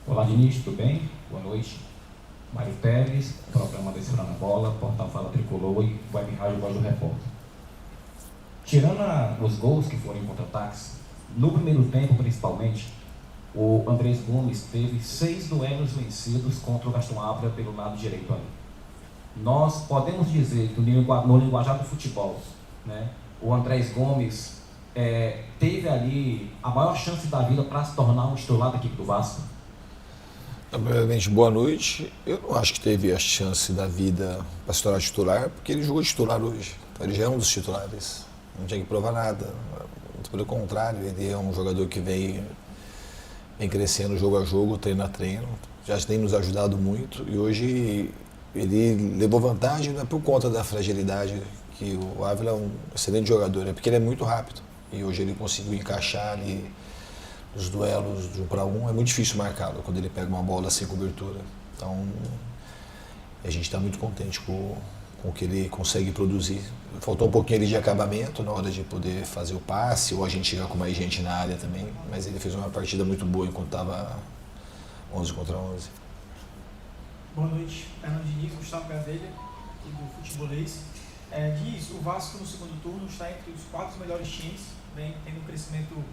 Olá, Diniz, tudo bem? Boa noite. Mário Teles, programa Decifrando a Bola, Portal Fala Tricolor e Web Rádio Voz do Repórter. Tirando os gols que foram em contra-ataques, no primeiro tempo, principalmente, o Andrés Gomes teve 6 duelos vencidos contra o Gastão Ávila pelo lado direito ali. Nós podemos dizer que no linguajar do futebol, né, o Andrés Gomes teve ali a maior chance da vida para se tornar um titular da equipe do Vasco. Primeiramente, boa noite. Eu não acho que teve a chance da vida para se tornar titular, porque ele jogou titular hoje. Então ele já é um dos titulares. Não tinha que provar nada. Muito pelo contrário, ele é um jogador que vem crescendo jogo a jogo, treino a treino. Já tem nos ajudado muito e hoje ele levou vantagem, não é por conta da fragilidade, que o Ávila é um excelente jogador, é porque ele é muito rápido. E hoje ele conseguiu encaixar ali os duelos de 1 para 1, é muito difícil marcá-lo quando ele pega uma bola sem cobertura. Então, a gente está muito contente com o que ele consegue produzir. Faltou um pouquinho ali de acabamento na hora de poder fazer o passe, ou a gente chegar com mais gente na área também, mas ele fez uma partida muito boa enquanto estava 11 contra 11. Boa noite, Fernando Diniz, Gustavo Gadelha, aqui do Futebolês. Diniz, o Vasco no segundo turno está entre os 4 melhores times, vem tendo um crescimento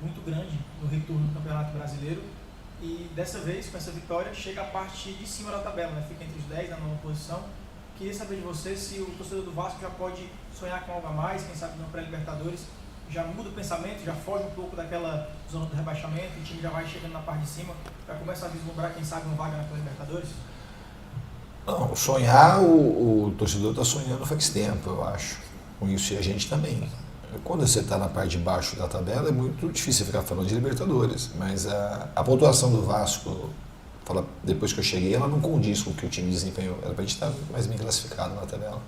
muito grande no retorno do Campeonato Brasileiro e dessa vez, com essa vitória, chega a parte de cima da tabela, né? Fica entre os 10 na nona posição. Queria saber de você se o torcedor do Vasco já pode sonhar com algo a mais, quem sabe no pré-Libertadores, já muda o pensamento, já foge um pouco daquela zona do rebaixamento, o time já vai chegando na parte de cima, já começa a vislumbrar quem sabe uma vaga na pré-Libertadores? Não, sonhar, o torcedor está sonhando faz tempo, eu acho, com isso, e a gente também. Quando você está na parte de baixo da tabela é muito difícil ficar falando de Libertadores, mas a pontuação do Vasco, depois que eu cheguei, ela não condiz com o que o time desempenhou. Era para a gente estar mais bem classificado na tabela.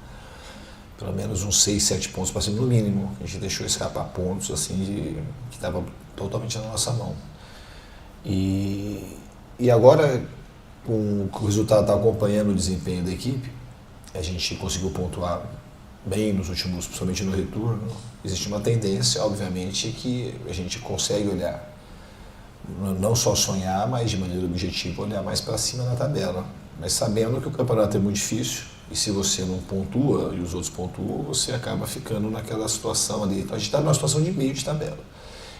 Pelo menos uns 6, 7 pontos para cima no mínimo. A gente deixou escapar pontos assim que estavam totalmente na nossa mão. E agora, com o resultado está acompanhando o desempenho da equipe, a gente conseguiu pontuar bem nos últimos, principalmente no retorno. Existe uma tendência, obviamente, que a gente consegue olhar, não só sonhar, mas de maneira objetiva, olhar mais para cima na tabela. Mas sabendo que o campeonato é muito difícil, e se você não pontua e os outros pontuam, você acaba ficando naquela situação ali. Então a gente está numa situação de meio de tabela.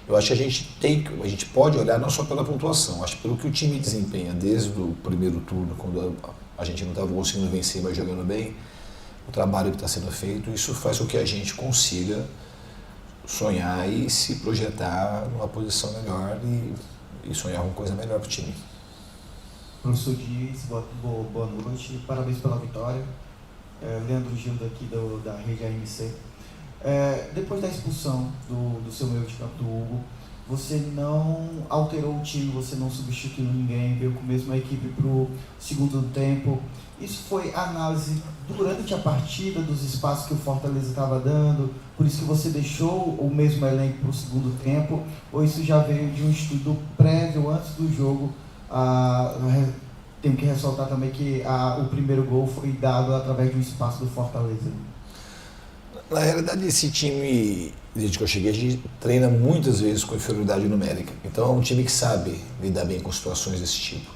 Eu acho que a gente pode olhar não só pela pontuação, acho que pelo que o time desempenha desde o primeiro turno, quando a gente não estava conseguindo vencer, mas jogando bem, o trabalho que está sendo feito, isso faz com que a gente consiga sonhar e se projetar numa posição melhor e sonhar com coisa melhor para o time. Professor Diniz, boa noite, parabéns pela vitória. Leandro Gil daqui da rede AMC. Depois da expulsão do seu meio de campo, do Hugo, você não alterou o time, você não substituiu ninguém, veio com a mesma equipe para o segundo tempo. Isso foi análise durante a partida dos espaços que o Fortaleza estava dando, por isso que você deixou o mesmo elenco para o segundo tempo, ou isso já veio de um estudo prévio antes do jogo? Tenho que ressaltar também que o primeiro gol foi dado através de um espaço do Fortaleza. Na realidade, esse time, desde que eu cheguei, a gente treina muitas vezes com inferioridade numérica. Então é um time que sabe lidar bem com situações desse tipo.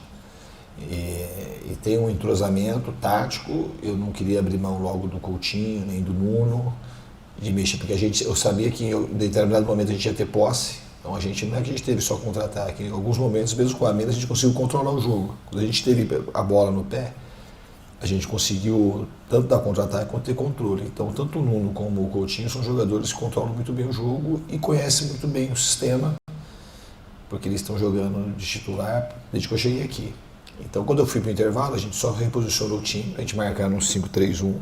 E tem um entrosamento tático. Eu não queria abrir mão logo do Coutinho, nem do Nuno, de mexer, porque eu sabia que em determinado momento a gente ia ter posse. Então não é que a gente teve só contra-ataque. Em alguns momentos, mesmo com a menos, a gente conseguiu controlar o jogo. Quando a gente teve a bola no pé, a gente conseguiu tanto dar contra-ataque quanto ter controle. Então, tanto o Nuno como o Coutinho são jogadores que controlam muito bem o jogo e conhecem muito bem o sistema, porque eles estão jogando de titular desde que eu cheguei aqui. Então, quando eu fui para o intervalo, a gente só reposicionou o time, a gente marcar no 5-3-1.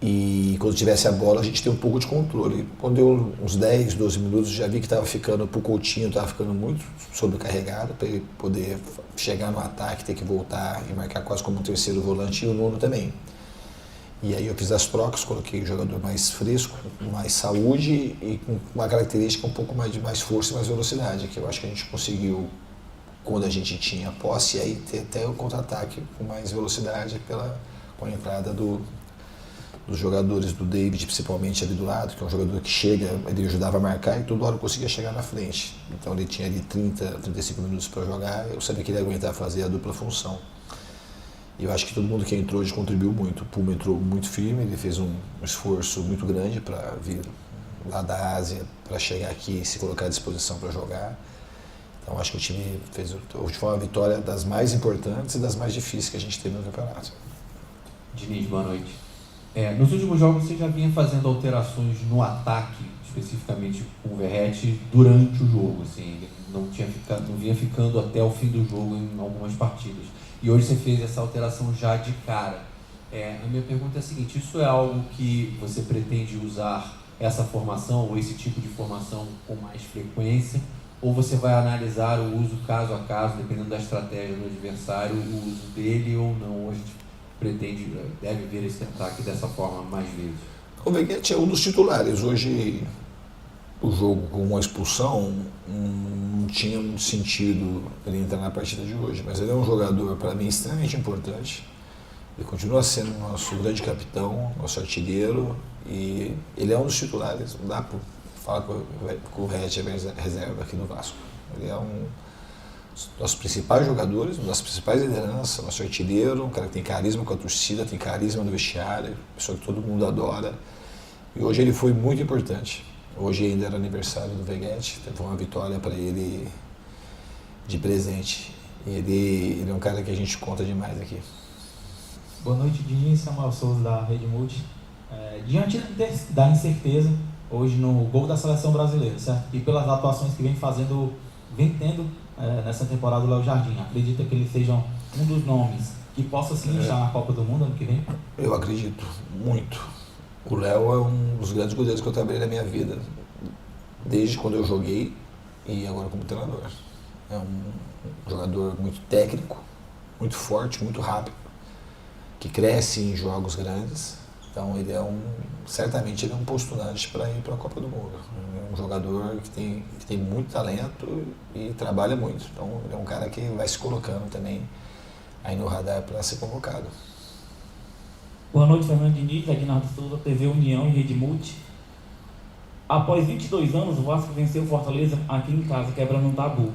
E quando tivesse a bola, a gente tem um pouco de controle. Quando deu uns 10, 12 minutos, já vi que estava ficando, para o Coutinho, estava ficando muito sobrecarregado para ele poder chegar no ataque, ter que voltar e marcar quase como um terceiro volante, e o Nuno também. E aí eu fiz as trocas, coloquei o jogador mais fresco, com mais saúde e com uma característica um pouco mais de mais força e mais velocidade, que eu acho que a gente conseguiu, quando a gente tinha posse, aí ter até o contra-ataque com mais velocidade com a entrada do dos jogadores, do David, principalmente ali do lado, que é um jogador que chega, ele ajudava a marcar e toda hora conseguia chegar na frente. Então ele tinha ali 35 minutos para jogar, eu sabia que ele ia aguentar fazer a dupla função. E eu acho que todo mundo que entrou hoje contribuiu muito. O Puma entrou muito firme, ele fez um esforço muito grande para vir lá da Ásia, para chegar aqui e se colocar à disposição para jogar. Então acho que o time fez, hoje foi uma vitória das mais importantes e das mais difíceis que a gente teve no campeonato. Diniz, boa noite. Nos últimos jogos você já vinha fazendo alterações no ataque, especificamente com o Verratti, durante o jogo. Assim, ele não vinha ficando até o fim do jogo em algumas partidas. E hoje você fez essa alteração já de cara. A minha pergunta é a seguinte, isso é algo que você pretende usar essa formação ou esse tipo de formação com mais frequência? Ou você vai analisar o uso caso a caso, dependendo da estratégia do adversário, o uso dele ou não? Hoje deve ver esse ataque dessa forma mais vezes. O Verratti é um dos titulares. Hoje, o jogo com uma expulsão não tinha muito sentido ele entrar na partida de hoje, mas ele é um jogador, para mim, extremamente importante. Ele continua sendo nosso grande capitão, nosso artilheiro, e ele é um dos titulares. Não dá para falar que o Verratti é reserva aqui no Vasco. Ele é um dos nossos principais jogadores, uma das principais lideranças, nosso artilheiro, um cara que tem carisma com a torcida, tem carisma no vestiário, pessoa que todo mundo adora. E hoje ele foi muito importante. Hoje ainda era aniversário do Verratti, teve uma vitória para ele de presente. Ele é um cara que a gente conta demais aqui. Boa noite, Diniz, Samuel Souza da Rede Multi. Diante da incerteza, hoje no gol da seleção brasileira, certo? E pelas atuações que vem tendo nessa temporada do Léo Jardim, acredita que ele seja um dos nomes que possa se inchar na Copa do Mundo ano que vem? Eu acredito muito. O Léo é um dos grandes goleiros que eu trabalhei na minha vida, desde quando eu joguei e agora como treinador. É um jogador muito técnico, muito forte, muito rápido, que cresce em jogos grandes. Então certamente ele é um postulante para ir para a Copa do Mundo. É um jogador que tem muito talento e trabalha muito. Então ele é um cara que vai se colocando também aí no radar para ser convocado. Boa noite, Fernando Diniz, Ednardo Souza, TV União e Rede Multi. Após 22 anos, o Vasco venceu o Fortaleza aqui em casa, quebrando um tabu.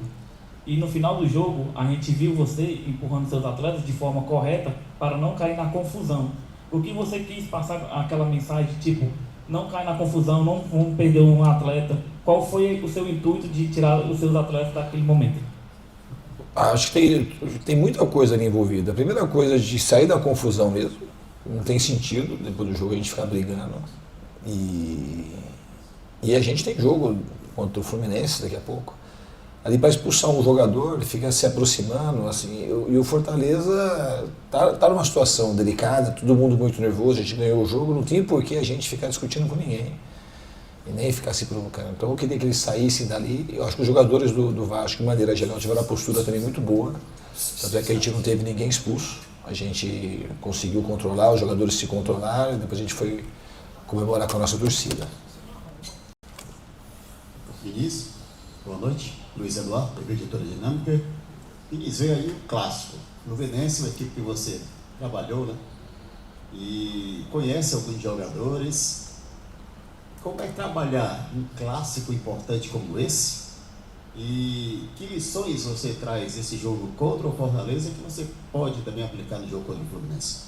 E no final do jogo, a gente viu você empurrando seus atletas de forma correta para não cair na confusão. O que você quis passar aquela mensagem, tipo, não cai na confusão, não vamos perder um atleta? Qual foi o seu intuito de tirar os seus atletas daquele momento? Acho que tem muita coisa ali envolvida. A primeira coisa é de sair da confusão mesmo. Não tem sentido, depois do jogo, a gente ficar brigando. E a gente tem jogo contra o Fluminense daqui a pouco. Ali para expulsar um jogador, ele fica se aproximando, assim, e o Fortaleza tá numa situação delicada, todo mundo muito nervoso, a gente ganhou o jogo, não tinha por que a gente ficar discutindo com ninguém, e nem ficar se provocando. Então eu queria que eles saíssem dali. Eu acho que os jogadores do Vasco, de maneira geral, tiveram uma postura também muito boa, tanto é que a gente não teve ninguém expulso, a gente conseguiu controlar, os jogadores se controlaram, e depois a gente foi comemorar com a nossa torcida. Diniz, boa noite. Luiz Eduardo, TV Editora Dinâmica. Diniz, veio aí o clássico. Fluminense, uma equipe que você trabalhou, né? E conhece alguns jogadores. Como é trabalhar um clássico importante como esse? E que lições você traz desse jogo contra o Fortaleza que você pode também aplicar no jogo contra o Fluminense?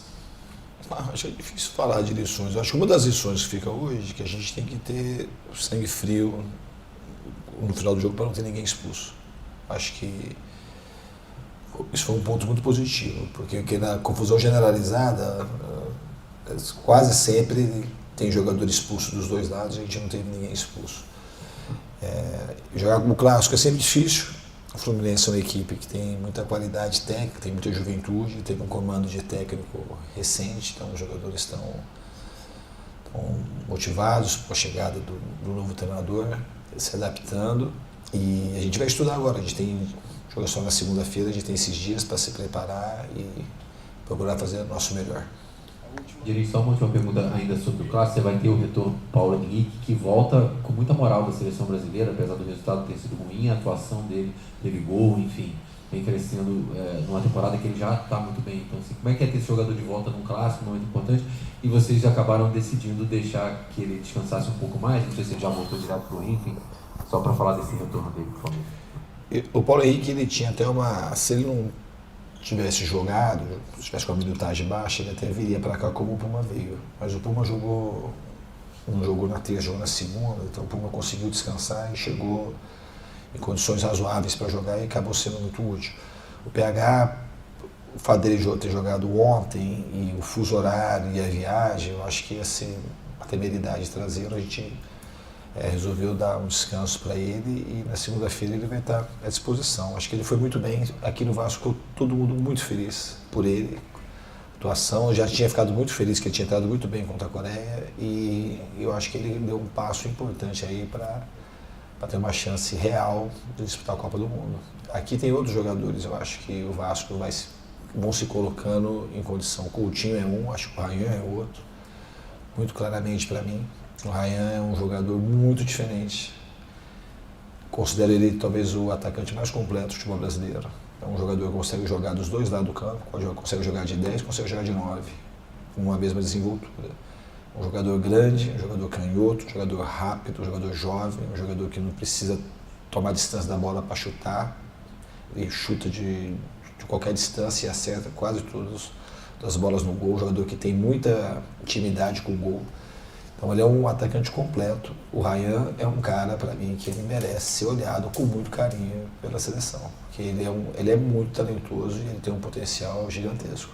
Acho que é difícil falar de lições. Acho que uma das lições que fica hoje é que a gente tem que ter sangue frio no final do jogo para não ter ninguém expulso. Acho que isso foi um ponto muito positivo, porque na confusão generalizada, quase sempre tem jogador expulso dos dois lados e a gente não teve ninguém expulso. Jogar como clássico é sempre difícil. O Fluminense é uma equipe que tem muita qualidade técnica, tem muita juventude, teve um comando de técnico recente, então os jogadores estão motivados com a chegada do novo treinador, se adaptando, e a gente vai estudar agora. A gente tem jogo só na segunda-feira, a gente tem esses dias para se preparar e procurar fazer o nosso melhor. Diniz, só uma última pergunta ainda sobre o clássico. Você vai ter o retorno do Paulo Henrique, que volta com muita moral da seleção brasileira, apesar do resultado ter sido ruim, a atuação dele, teve gol, enfim. vem crescendo numa temporada que ele já está muito bem. Então, assim, como é que é ter esse jogador de volta num clássico, num momento importante, e vocês acabaram decidindo deixar que ele descansasse um pouco mais? Não sei se ele já voltou direto pro rim, enfim, só para falar desse retorno dele, por favor. O Paulo Henrique, ele tinha até uma... Se ele não tivesse jogado, se tivesse com a minutagem baixa, ele até viria para cá como o Puma veio. Mas o Puma não jogou na terça, jogou na segunda, então o Puma conseguiu descansar e chegou em condições razoáveis para jogar e acabou sendo muito útil. O PH, o fato dele ter jogado ontem e o fuso horário e a viagem, eu acho que ia ser uma temeridade trazê-lo. A gente resolveu dar um descanso para ele e na segunda-feira ele vai estar à disposição. Acho que ele foi muito bem. Aqui no Vasco, todo mundo muito feliz por ele. Atuação, eu já tinha ficado muito feliz que ele tinha entrado muito bem contra a Coreia e eu acho que ele deu um passo importante aí para ter uma chance real de disputar a Copa do Mundo. Aqui tem outros jogadores, eu acho que o Vasco vão se colocando em condição. O Coutinho é um, acho que o Ryan é outro, muito claramente para mim. O Ryan é um jogador muito diferente. Considero ele talvez o atacante mais completo do futebol brasileiro. É um jogador que consegue jogar dos dois lados do campo, consegue jogar de 10, consegue jogar de 9, com uma mesma desenvoltura. Um jogador grande, um jogador canhoto, um jogador rápido, um jogador jovem, um jogador que não precisa tomar distância da bola para chutar. Ele chuta de qualquer distância e acerta quase todas as bolas no gol. Um jogador que tem muita intimidade com o gol. Então ele é um atacante completo. O Ryan é um cara, para mim, que ele merece ser olhado com muito carinho pela seleção. Porque ele é muito talentoso e ele tem um potencial gigantesco.